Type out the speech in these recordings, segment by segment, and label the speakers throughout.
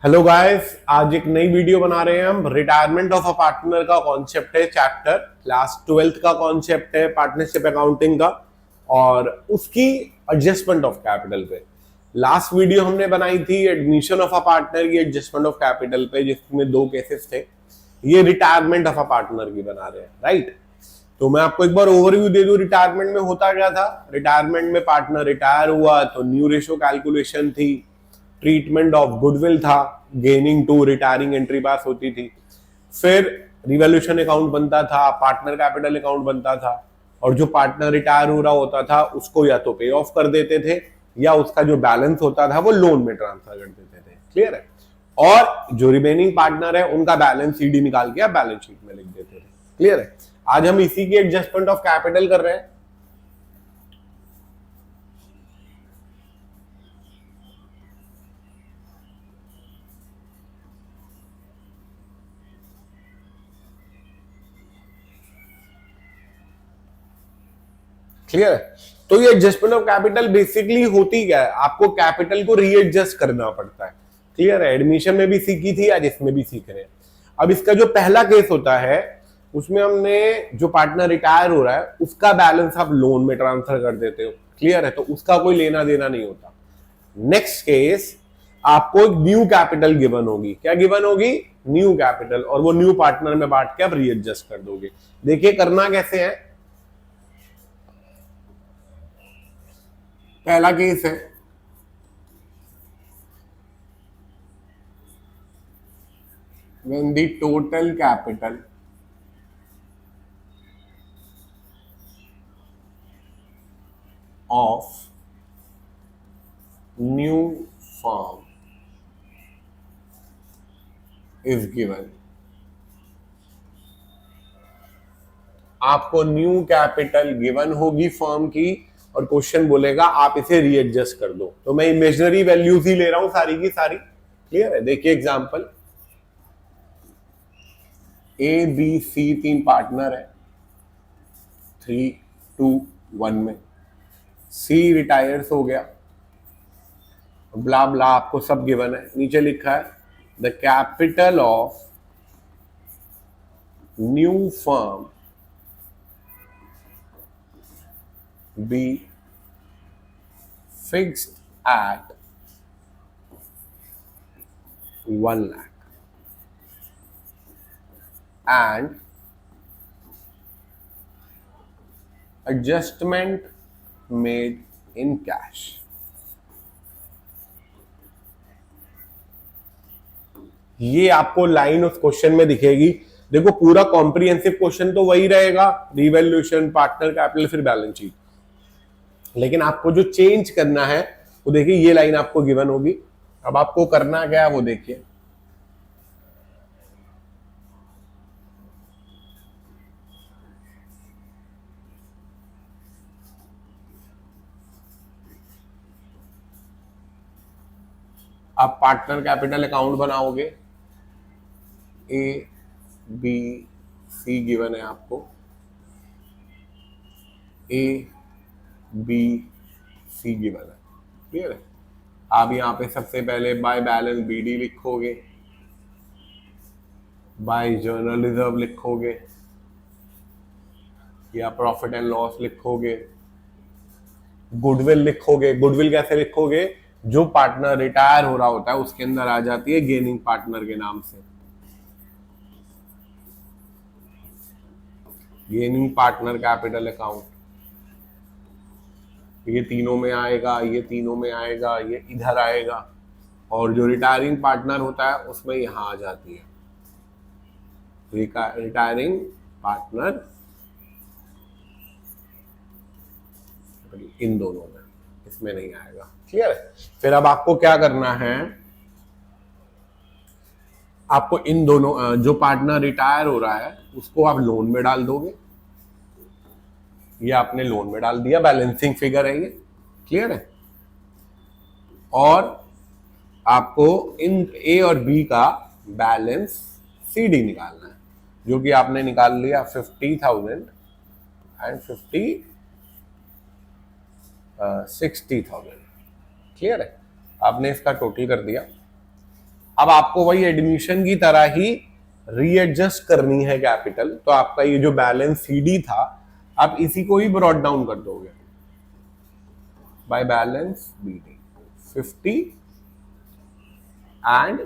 Speaker 1: Hello guys, आज एक नई वीडियो बना रहे हैं हम। रिटायरमेंट ऑफ अ पार्टनर का कॉन्सेप्ट है चैप्टर, क्लास 12th का कॉन्सेप्ट है पार्टनरशिप अकाउंटिंग का, और उसकी एडजस्टमेंट ऑफ कैपिटल पे। लास्ट वीडियो हमने बनाई थी एडमिशन ऑफ अ पार्टनर की एडजस्टमेंट ऑफ कैपिटल पे, जिसमें दो केसेस थे। ये रिटायरमेंट ऑफ अ पार्टनर की बना रहे हैं, राइट। तो मैं आपको एक बार ओवरव्यू दे दूं, रिटायरमेंट में होता क्या था। रिटायरमेंट में पार्टनर रिटायर हुआ तो न्यू रेशो कैलकुलेशन थी, ट्रीटमेंट ऑफ गुडविल था, gaining to retiring entry pass होती थी, फिर रिवॉल्यूशन अकाउंट बनता था, पार्टनर कैपिटल अकाउंट बनता था, और जो पार्टनर रिटायर हो रहा होता था उसको या तो पे ऑफ कर देते थे या उसका जो बैलेंस होता था वो लोन में ट्रांसफर कर देते थे। क्लियर है। और जो रिमेनिंग पार्टनर है उनका बैलेंस सीडी निकाल के आप बैलेंस शीट में लिख देते थे। क्लियर है। आज हम इसी की एडजस्टमेंट ऑफ कैपिटल कर रहे हैं। क्लियर है। तो ये एडजस्टमेंट ऑफ कैपिटल बेसिकली होती क्या है, आपको कैपिटल को रीएडजस्ट करना पड़ता है। क्लियर है। एडमिशन में भी सीखी थी, आज इसमें भी सीख रहे हैं। अब इसका जो पहला केस होता है उसमें हमने जो पार्टनर रिटायर हो रहा है उसका बैलेंस आप लोन में ट्रांसफर कर देते हो। क्लियर है। तो उसका कोई लेना देना नहीं होता। नेक्स्ट केस, आपको एक न्यू कैपिटल गिवन होगी। क्या गिवन होगी? न्यू कैपिटल, और वो न्यू पार्टनर में बांट के आप रीएडजस्ट कर दोगे। देखिए करना कैसे है। पहला केस है, when the total capital of new firm is given। आपको न्यू कैपिटल गिवन होगी फर्म की, और क्वेश्चन बोलेगा आप इसे रीएडजस्ट कर दो। तो मैं इमेजिनरी वैल्यूज ही ले रहा हूं सारी की सारी। क्लियर है। देखिए एग्जांपल, ए बी सी तीन पार्टनर है, 3, 2, 1 में। सी रिटायर्स हो गया, ब्ला ब्ला आपको सब गिवन है। नीचे लिखा है the capital of new firm be fixed at 1 lakh and adjustment made in cash। ये आपको लाइन उस क्वेश्चन में दिखेगी। देखो पूरा कॉम्प्रिहेंसिव क्वेश्चन तो वही रहेगा, रिवैल्यूएशन, पार्टनर कैपिटल, फिर बैलेंस शीट। लेकिन आपको जो चेंज करना है वो देखिए, ये लाइन आपको गिवन होगी। अब आपको करना क्या है वो देखिए। आप पार्टनर कैपिटल अकाउंट बनाओगे, ए बी सी गिवन है आपको, ए बी सी गिवन है। क्लियर है। आप यहां पे सबसे पहले बाय बैलेंस बीडी लिखोगे, बाय जर्नल रिजर्व लिखोगे, या प्रॉफिट एंड लॉस लिखोगे, गुडविल लिखोगे। गुडविल कैसे लिखोगे? जो पार्टनर रिटायर हो रहा होता है उसके अंदर आ जाती है गेनिंग पार्टनर के नाम से। गेनिंग पार्टनर कैपिटल अकाउंट, ये तीनों में आएगा, ये तीनों में आएगा, ये इधर आएगा, और जो रिटायरिंग पार्टनर होता है उसमें यहां आ जाती है रिटायरिंग पार्टनर, इन दोनों में, इसमें नहीं आएगा। क्लियर है। फिर अब आपको क्या करना है, आपको इन दोनों जो पार्टनर रिटायर हो रहा है उसको आप लोन में डाल दोगे। ये आपने लोन में डाल दिया, बैलेंसिंग फिगर है ये। क्लियर है। और आपको इन ए और बी का बैलेंस सीडी निकालना है, जो कि आपने निकाल लिया 50,000 एंड 60,000। क्लियर है। आपने इसका टोटल कर दिया। अब आपको वही एडमिशन की तरह ही रीएडजस्ट करनी है कैपिटल, तो आपका ये जो बैलेंस सीडी था आप इसी को ही ब्रॉट डाउन कर दोगे बाय बैलेंस बीडी 50 एंड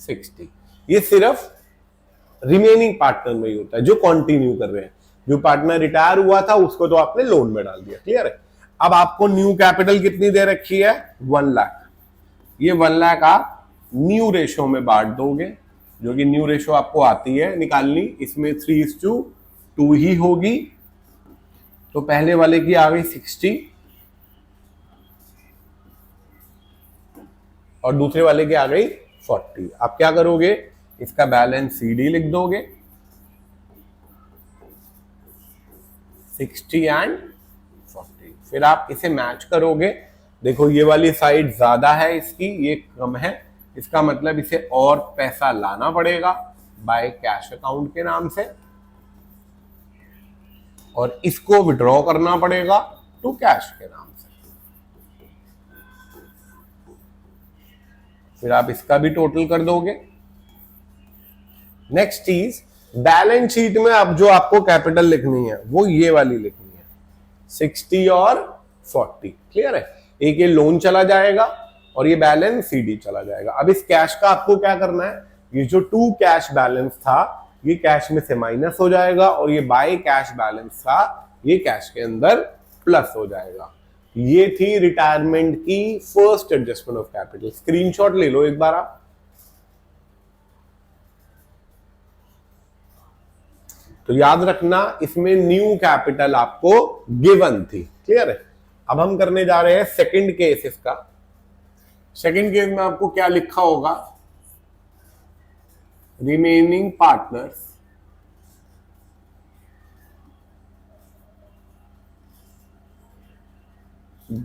Speaker 1: 60। ये सिर्फ रिमेनिंग पार्टनर में ही होता है जो कंटिन्यू कर रहे हैं। जो पार्टनर रिटायर हुआ था उसको तो आपने लोन में डाल दिया, क्लियर है। अब आपको न्यू कैपिटल कितनी दे रखी है 1 लाख। ये 1 लाख आप न्यू रेशो में बांट दोगे, जो कि न्यू रेशो आपको आती है निकालनी, इसमें 3:2 ही होगी। तो पहले वाले की आ गई 60 और दूसरे वाले की आ गई 40। आप क्या करोगे, इसका बैलेंस सीडी लिख दोगे 60 एंड 40। फिर आप इसे मैच करोगे, देखो ये वाली साइड ज्यादा है इसकी, ये कम है, इसका मतलब इसे और पैसा लाना पड़ेगा बाय कैश अकाउंट के नाम से, और इसको विड्रॉ करना पड़ेगा टू कैश के नाम से। फिर आप इसका भी टोटल कर दोगे। नेक्स्ट चीज, बैलेंस शीट में अब जो आपको कैपिटल लिखनी है वो ये वाली लिखनी है 60 और 40, क्लियर है। एक ये लोन चला जाएगा और ये बैलेंस सीडी चला जाएगा। अब इस कैश का आपको क्या करना है, ये जो टू कैश बैलेंस था ये कैश में से माइनस हो जाएगा और ये बाय कैश बैलेंस था ये कैश के अंदर प्लस हो जाएगा। ये थी रिटायरमेंट की first adjustment of capital. Screenshot ले लो एक बार आप। तो याद रखना इसमें न्यू कैपिटल आपको गिवन थी, क्लियर है। अब हम करने जा रहे हैं सेकंड केस इसका। सेकंड केस में आपको क्या लिखा होगा, remaining partners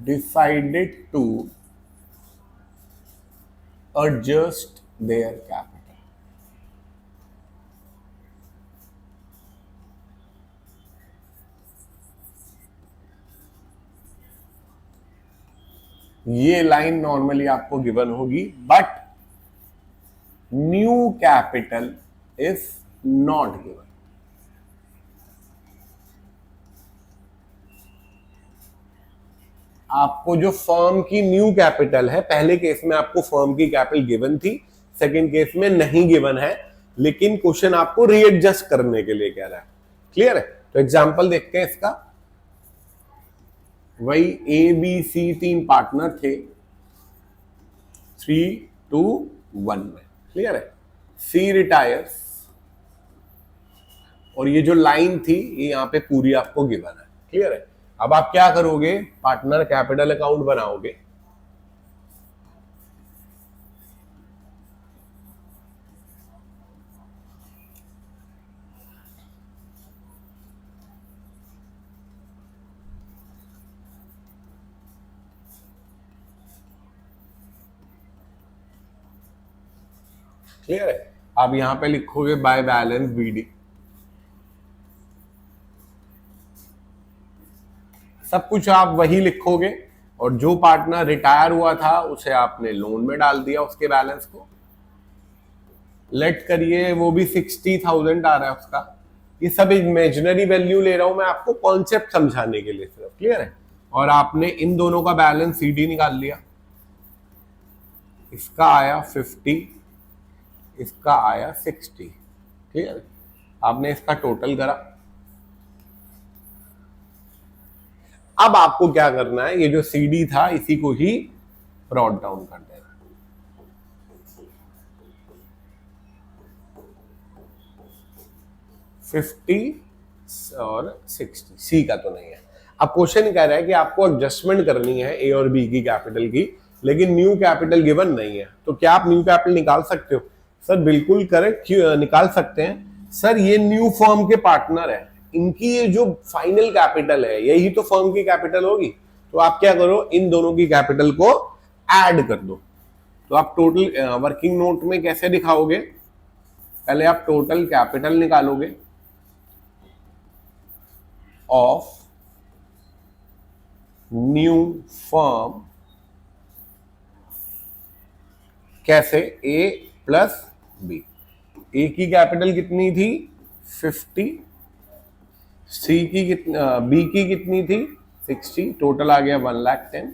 Speaker 1: decided to adjust their capital। ये लाइन नॉर्मली आपको गिवन होगी, but new capital is not given. आपको जो फर्म की न्यू कैपिटल है, पहले केस में आपको फर्म की कैपिटल गिवन थी, सेकंड केस में नहीं गिवन है, लेकिन क्वेश्चन आपको रीएडजस्ट करने के लिए कह रहा है, क्लियर है। तो एग्जांपल देखते हैं इसका। वही ए बी सी 3 पार्टनर थे 3:1 में, क्लियर है। सी रिटायर्स और ये जो लाइन थी ये यहां पे पूरी आपको गिवन है, क्लियर है। अब आप क्या करोगे, पार्टनर कैपिटल अकाउंट बनाओगे। क्लियर है। आप यहां पे लिखोगे बाय बैलेंस बीडी, सब कुछ आप वही लिखोगे, और जो पार्टनर रिटायर हुआ था उसे आपने लोन में डाल दिया, उसके बैलेंस को लेट करिए, वो भी 60,000 आ रहा है उसका। ये सब इमेजिनरी वैल्यू ले रहा हूं मैं आपको कॉन्सेप्ट समझाने के लिए सिर्फ, क्लियर है। और आपने इन दोनों का बैलेंस सीडी निकाल लिया, इसका आया 50, इसका आया 60, क्लियर है। आपने इसका टोटल करा। अब आपको क्या करना है, ये जो सीडी था इसी को ही ब्रॉट डाउन कर देना। 50 और 60, सी का तो नहीं है। अब क्वेश्चन कह रहा है कि आपको एडजस्टमेंट करनी है ए और बी की कैपिटल की, लेकिन न्यू कैपिटल गिवन नहीं है, तो क्या आप न्यू कैपिटल निकाल सकते हो? सर बिल्कुल करेक्ट, निकाल सकते हैं सर। ये न्यू फर्म के पार्टनर है, इनकी ये जो फाइनल कैपिटल है यही तो फर्म की कैपिटल होगी। तो आप क्या करो, इन दोनों की कैपिटल को ऐड कर दो। तो आप टोटल वर्किंग नोट में कैसे दिखाओगे, पहले आप टोटल कैपिटल निकालोगे ऑफ न्यू फर्म कैसे? ए प्लस बी। ए की कैपिटल कितनी थी? 50, सी की कितनी, बी की कितनी थी? 60, टोटल आ गया 1,10,000।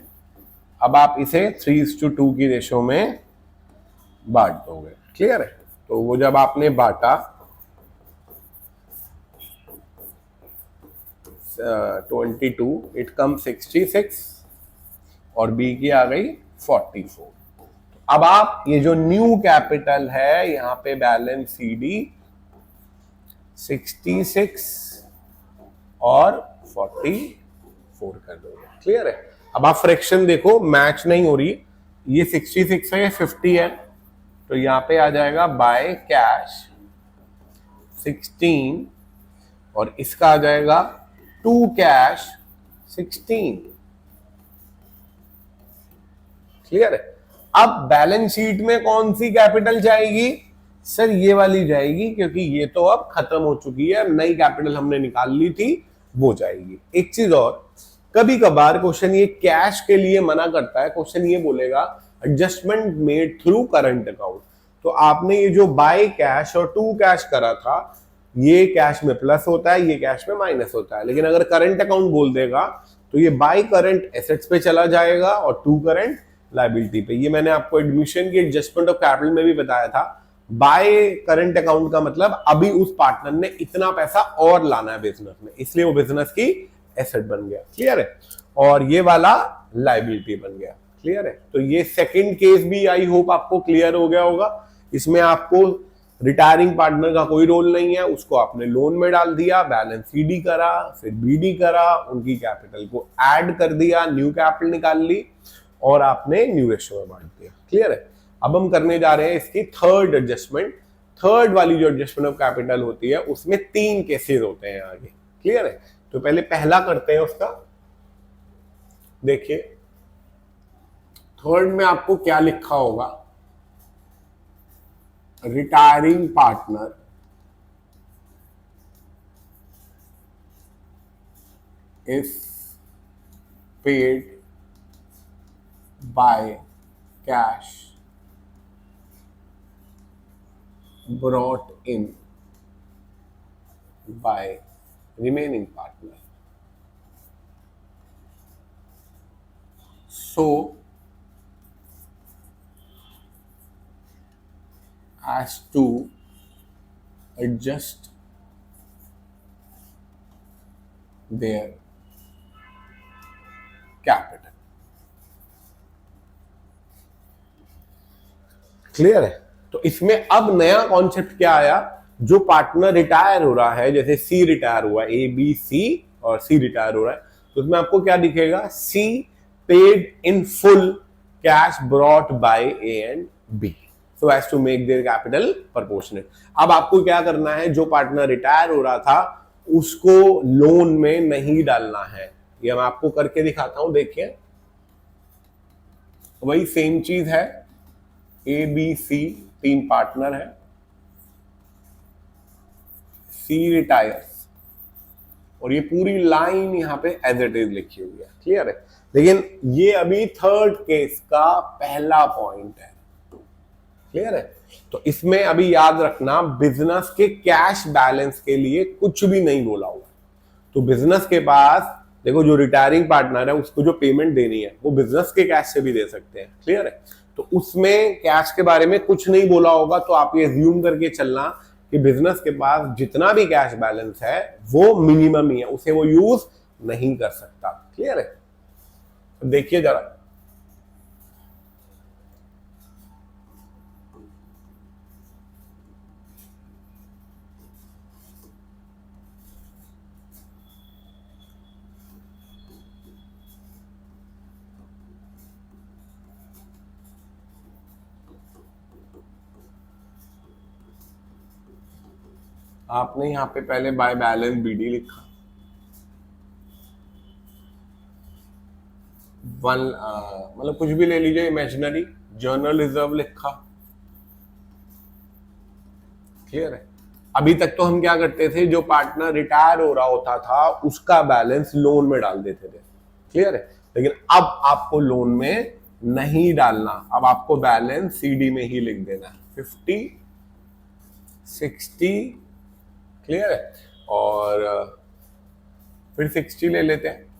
Speaker 1: अब आप इसे 3:2 की रेशो में बांट दोगे। क्लियर है? तो वो जब आपने बांटा 22, इट कम 66 और बी की आ गई 44। अब आप ये जो न्यू कैपिटल है यहां पे बैलेंस सीडी 66 और 44 कर दोगे। क्लियर है? अब आप फ्रैक्शन देखो, मैच नहीं हो रही, ये 66 है, 50 है, तो यहां पे आ जाएगा बाय कैश 16 और इसका आ जाएगा टू कैश 16। क्लियर है? अब बैलेंस शीट में कौन सी कैपिटल जाएगी? सर ये वाली जाएगी, क्योंकि ये तो अब खत्म हो चुकी है, नई कैपिटल हमने निकाल ली थी, वो जाएगी। एक चीज और, कभी कभार क्वेश्चन ये कैश के लिए मना करता है, क्वेश्चन ये बोलेगा adjustment made through current account. तो आपने ये जो बाय कैश और टू कैश करा था, ये कैश में प्लस होता है, ये कैश में माइनस होता है, लेकिन अगर करंट अकाउंट बोल देगा तो ये बाय करंट एसेट्स पे चला जाएगा और टू करंट लायबिलिटी पे। ये मैंने आपको एडमिशन की एडजस्टमेंट ऑफ कैपिटल में भी बताया था। बाय करंट अकाउंट का मतलब अभी उस पार्टनर ने इतना पैसा और लाना है बिजनेस में, इसलिए वो बिजनेस की एसेट बन गया। क्लियर है? और ये वाला लायबिलिटी बन गया। क्लियर है? तो ये सेकंड केस भी आई होप आपको क्लियर हो गया होगा। इसमें आपको रिटायरिंग पार्टनर का कोई रोल नहीं है, उसको आपने लोन में डाल दिया, बैलेंस सीडी करा, फिर बीडी करा, उनकी कैपिटल को ऐड कर दिया, न्यू कैपिटल निकाल ली और आपने न्यू रेशियो में बांट दिया। क्लियर है? अब हम करने जा रहे हैं इसकी थर्ड एडजस्टमेंट। थर्ड वाली जो एडजस्टमेंट ऑफ कैपिटल होती है उसमें 3 केसेस होते हैं आगे। क्लियर है? तो पहले पहला करते हैं उसका। देखिए थर्ड में आपको क्या लिखा होगा? Retiring partner is paid by cash brought in by remaining partner. So as to adjust their capital. Clear है? तो इसमें अब नया कॉन्सेप्ट क्या आया? जो पार्टनर रिटायर हो रहा है, जैसे सी रिटायर हुआ, ए बी सी और सी रिटायर हो रहा है, तो उसमें आपको क्या दिखेगा? C paid in full cash brought by A and B so as to make their capital proportionate. अब आपको क्या करना है? जो पार्टनर रिटायर हो रहा था उसको लोन में नहीं डालना है। ये मैं आपको करके दिखाता हूं, देखिए वही सेम चीज है। ए बी सी 3 पार्टनर है, सी रिटायर्स और ये पूरी लाइन यहां पे एज इट इज लिखी हुई है। क्लियर है? लेकिन ये अभी थर्ड केस का पहला पॉइंट है। क्लियर है? तो इसमें अभी याद रखना, बिजनेस के कैश बैलेंस के लिए कुछ भी नहीं बोला हुआ। तो बिजनेस के पास देखो, जो रिटायरिंग पार्टनर है उसको जो पेमेंट देनी है वो बिजनेस के कैश से भी दे सकते हैं। क्लियर है? तो उसमें कैश के बारे में कुछ नहीं बोला होगा, तो आप ये अज्यूम करके चलना कि बिजनेस के पास जितना भी कैश बैलेंस है वो मिनिमम ही है, उसे वो यूज नहीं कर सकता। क्लियर है? तो देखिए जरा, आपने यहां पे पहले बाय बैलेंस बीडी लिखा, मतलब कुछ भी ले लीजिए, इमेजिनरी जर्नल रिजर्व लिखा। क्लियर है? अभी तक तो हम क्या करते थे, जो पार्टनर रिटायर हो रहा होता था उसका बैलेंस लोन में डाल देते थे। क्लियर है? लेकिन अब आपको लोन में नहीं डालना। अब आपको बैलेंस सीडी में ही लिख देना है 50 60। क्लियर है? और फिर 60 ले लेते हैं।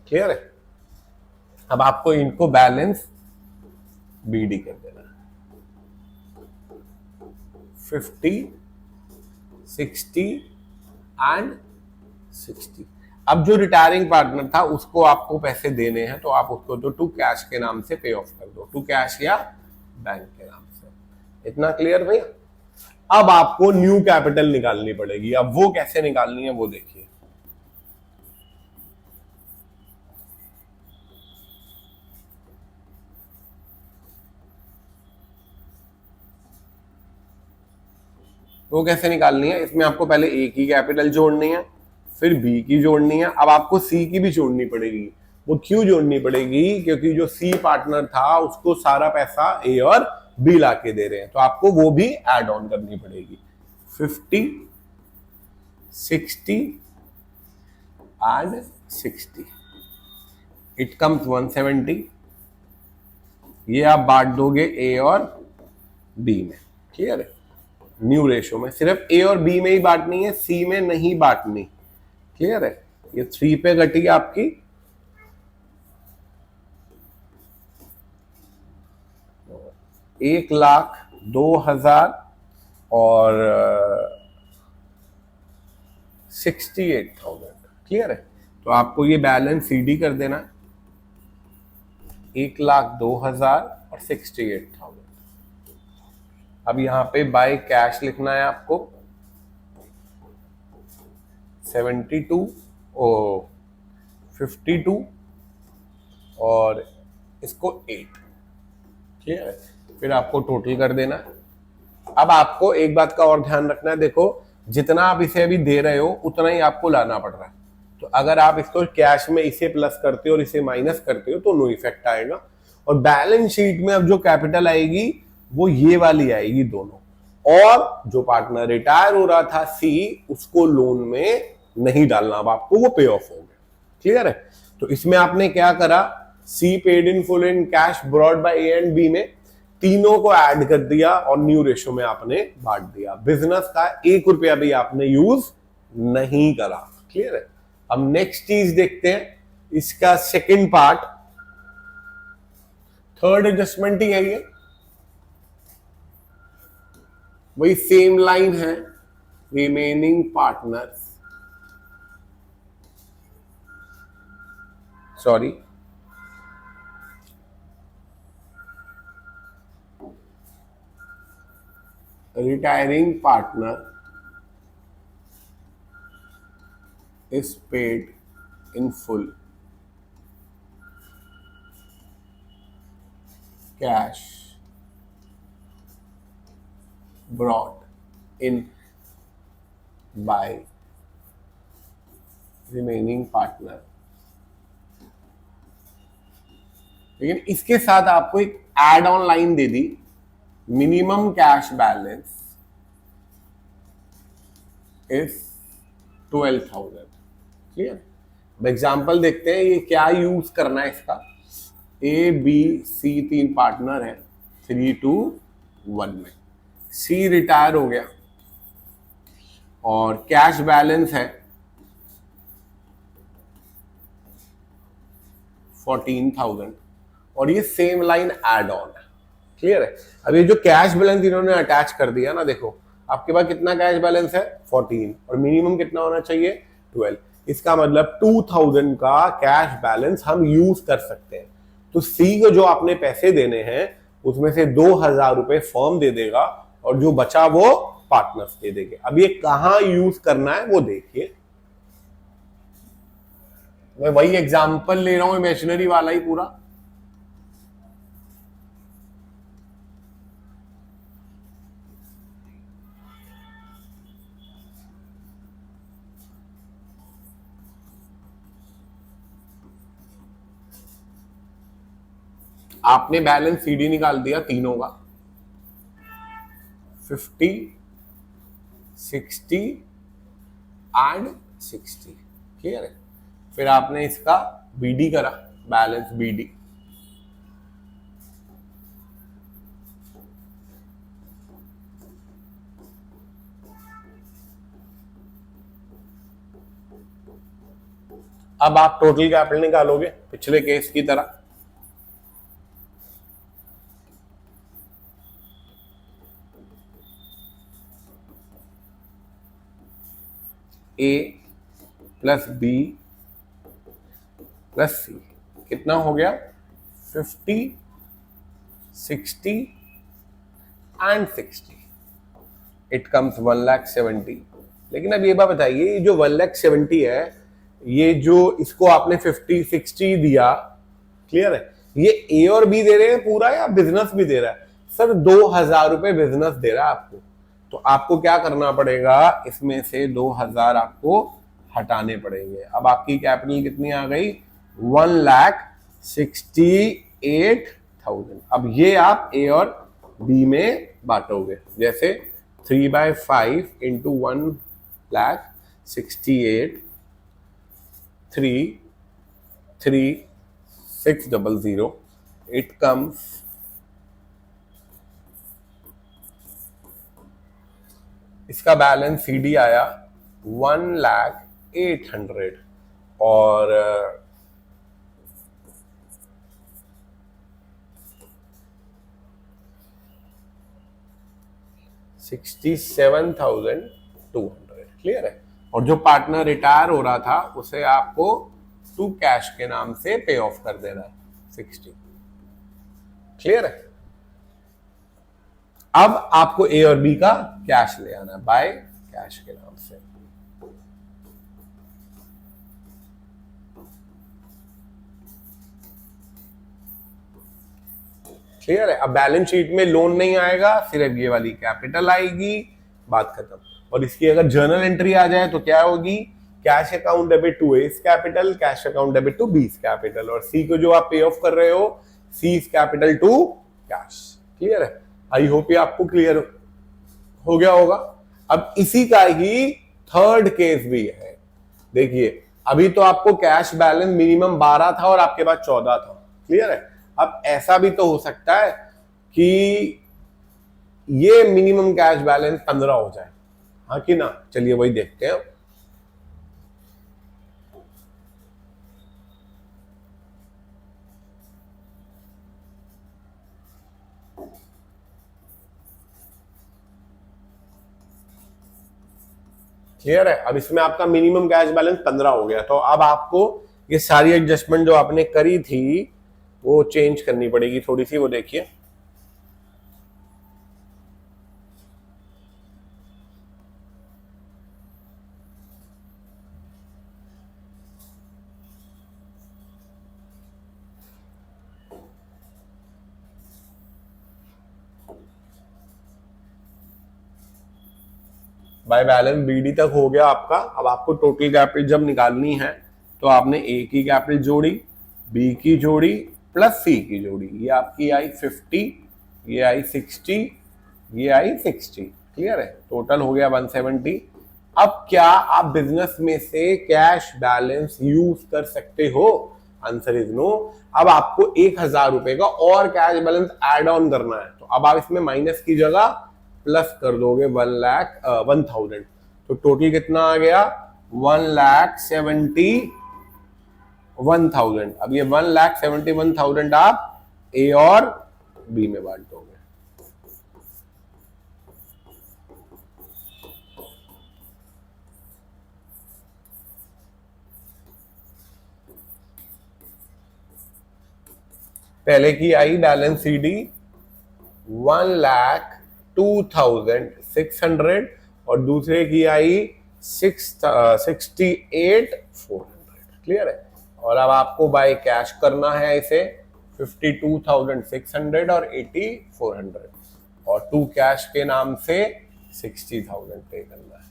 Speaker 1: क्लियर है? अब आपको इनको बैलेंस बीडी कर देना है 50 60 एंड 60। अब जो रिटायरिंग पार्टनर था उसको आपको पैसे देने हैं, तो आप उसको तो टू कैश के नाम से पे ऑफ कर दो, टू कैश या बैंक के नाम से। इतना क्लियर भैया? अब आपको न्यू कैपिटल निकालनी पड़ेगी। अब वो कैसे निकालनी है वो देखिए। वो कैसे निकालनी है? इसमें आपको पहले ए की कैपिटल जोड़नी है, फिर बी की जोड़नी है, अब आपको सी की भी जोड़नी पड़ेगी। वो क्यों जोड़नी पड़ेगी? क्योंकि जो सी पार्टनर था उसको सारा पैसा ए और बी ला के दे रहे हैं, तो आपको वो भी ऐड ऑन करनी पड़ेगी। 50 60 एंड 60 इट कम्स 170। ये आप बांट दोगे ए और बी में। क्लियर है? न्यू रेशो में सिर्फ ए और बी में ही बांटनी है, सी में नहीं बांटनी। क्लियर है? ये 3 पे घटी आपकी 1,02,000 और 68,000। क्लियर है? तो आपको ये बैलेंस सीडी कर देना है 1,02,000 और 68,000। अब यहां पे बाय कैश लिखना है आपको 72 और 52 और इसको 8। क्लियर है? फिर आपको टोटल कर देना है। अब आपको एक बात का और ध्यान रखना है, देखो जितना आप इसे अभी दे रहे हो उतना ही आपको लाना पड़ रहा है। तो अगर आप इसको कैश में इसे प्लस करते हो और इसे माइनस करते हो तो नो इफेक्ट आएगा। और बैलेंस शीट में अब जो कैपिटल आएगी वो ये वाली आएगी दोनों। और जो पार्टनर रिटायर हो रहा था सी, उसको लोन में नहीं डालना, अब आपको वो पे ऑफ हो गया। क्लियर है? तो इसमें आपने क्या करा, C paid in full in cash brought by A and B में तीनों को ऐड कर दिया और न्यू रेशो में आपने बांट दिया। बिजनेस का 1 रुपया भी आपने यूज नहीं करा। क्लियर है? अब नेक्स्ट चीज देखते हैं, इसका सेकंड पार्ट, थर्ड एडजस्टमेंट ही है ये, वही सेम लाइन है, remaining partners, sorry retiring partner is paid in full cash brought in by remaining partner। लेकिन इसके साथ आपको एक एड ऑन लाइन दे दी, minimum cash balance is 12,000। Clear? अब एग्जाम्पल देखते हैं ये क्या यूज करना है इसका। ए बी सी 3 पार्टनर है 3 to 1 में। सी रिटायर हो गया और कैश बैलेंस है 14,000 और ये सेम लाइन एड ऑन है। क्लियर है? अब ये जो कैश बैलेंस इन्होंने अटैच कर दिया ना, देखो आपके पास कितना कैश बैलेंस है 14 और मिनिमम कितना होना चाहिए 12। इसका मतलब 2,000 का कैश बैलेंस हम यूज कर सकते हैं। तो सी को जो आपने पैसे देने हैं उसमें से 2,000 रुपए फर्म दे देगा और जो बचा वो पार्टनर्स दे देंगे। अब ये कहां यूज करना है वो देखिए। मैं वही एग्जांपल ले रहा हूं, इमेजिनरी वाला ही पूरा। आपने बैलेंस सीडी निकाल दिया तीनों का 50 60 एड 60। क्लियर है? फिर आपने इसका बीडी करा, बैलेंस बीडी। अब आप टोटल कैपिटल निकालोगे पिछले केस की तरह। ए प्लस बी प्लस सी कितना हो गया? 50, 60 एंड 60। It comes 1,70,000। लेकिन अब ये बात बताइए, ये जो 1,70,000 है, ये जो इसको आपने 50, 60 दिया, क्लियर है, ये ए और बी दे रहे हैं पूरा या बिजनेस भी दे रहा है? सर 2,000 रुपए बिजनेस दे रहा है आपको, तो आपको क्या करना पड़ेगा, इसमें से 2,000 आपको हटाने पड़ेंगे। अब आपकी कैपिटल कितनी आ गई? 1,68,000। अब ये आप ए और बी में बांटोगे, जैसे 3/5 इंटू 1,68,000 3,36,000। इट कम्स इसका बैलेंस सीडी आया 1,08,000 और 67,200। क्लियर है? और जो पार्टनर रिटायर हो रहा था उसे आपको टू कैश के नाम से पे ऑफ कर देना है 60। क्लियर है? अब आपको ए और बी का कैश ले आना है बाय कैश के नाम से। क्लियर है? अब बैलेंस शीट में लोन नहीं आएगा, सिर्फ ये वाली कैपिटल आएगी, बात खत्म। और इसकी अगर जर्नल एंट्री आ जाए तो क्या होगी? Cash account debit to A's capital, cash account debit to B's capital, और सी को जो आप पे ऑफ कर रहे हो C's capital to cash. Clear है? आई होप ये आपको क्लियर हो गया होगा। अब इसी का ही थर्ड केस भी है। देखिए, अभी तो आपको कैश बैलेंस मिनिमम 12 था और आपके पास 14 था। क्लियर है? अब ऐसा भी तो हो सकता है कि ये मिनिमम कैश बैलेंस 15 हो जाए, हाँ कि ना? चलिए वही देखते हैं। क्लियर है? अब इसमें आपका मिनिमम कैश बैलेंस 15 हो गया, तो अब आपको ये सारी एडजस्टमेंट जो आपने करी थी वो चेंज करनी पड़ेगी थोड़ी सी, वो देखिए। बाय बैलेंस बीडी तक हो गया आपका। अब आपको टोटल कैपिटल जब निकालनी है तो आपने ए की कैपिटल जोड़ी, बी की जोड़ी प्लस सी की जोड़ी, ये आपकी आई 50, ये आई 60, ये आई 60। क्लियर है? टोटल हो गया 170। अब क्या आप बिजनेस में से कैश बैलेंस यूज कर सकते हो? Answer is no. अब आपको 1,000 रुपए का और कैश बैलेंस एड ऑन करना है, तो अब आप इसमें माइनस की जगह प्लस कर दोगे 1,10,000। तो टोटल कितना आ गया? 1,71,000। अब ये 1,71,000 आप ए और बी में बांट दोगे। पहले की आई बैलेंस सीडी 1,02,600 और दूसरे की आई 68,400। क्लियर है? और अब आपको बाय कैश करना है इसे 52,600 और 80,400, और टू कैश के नाम से 60,000 पे करना है।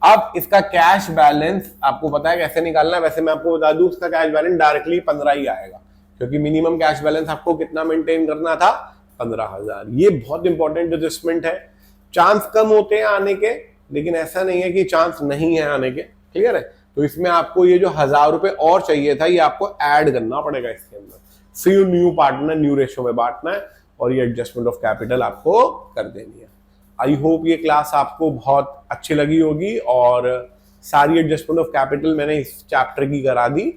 Speaker 1: अब इसका कैश बैलेंस आपको पता है कैसे निकालना है? वैसे मैं आपको बता दूं, इसका कैश बैलेंस डायरेक्टली 15 ही आएगा, क्योंकि मिनिमम कैश बैलेंस आपको कितना मेंटेन करना था? 15,000। ये बहुत इंपॉर्टेंट एडजस्टमेंट है। चांस कम होते हैं आने के, लेकिन ऐसा नहीं है कि चांस नहीं है आने के, क्लियर है। तो इसमें आपको ये जो 1000 रुपए और चाहिए था, ये आपको ऐड करना पड़ेगा इसके अंदर, फिर न्यू पार्टनर न्यू रेशियो में बांटना है और ये एडजस्टमेंट ऑफ कैपिटल आपको कर देनी है। आई होप ये क्लास आपको बहुत अच्छी लगी होगी और सारी एडजस्टमेंट ऑफ कैपिटल मैंने इस चैप्टर की करा दी,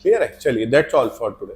Speaker 1: क्लियर है। चलिए, दैट्स ऑल फॉर टुडे।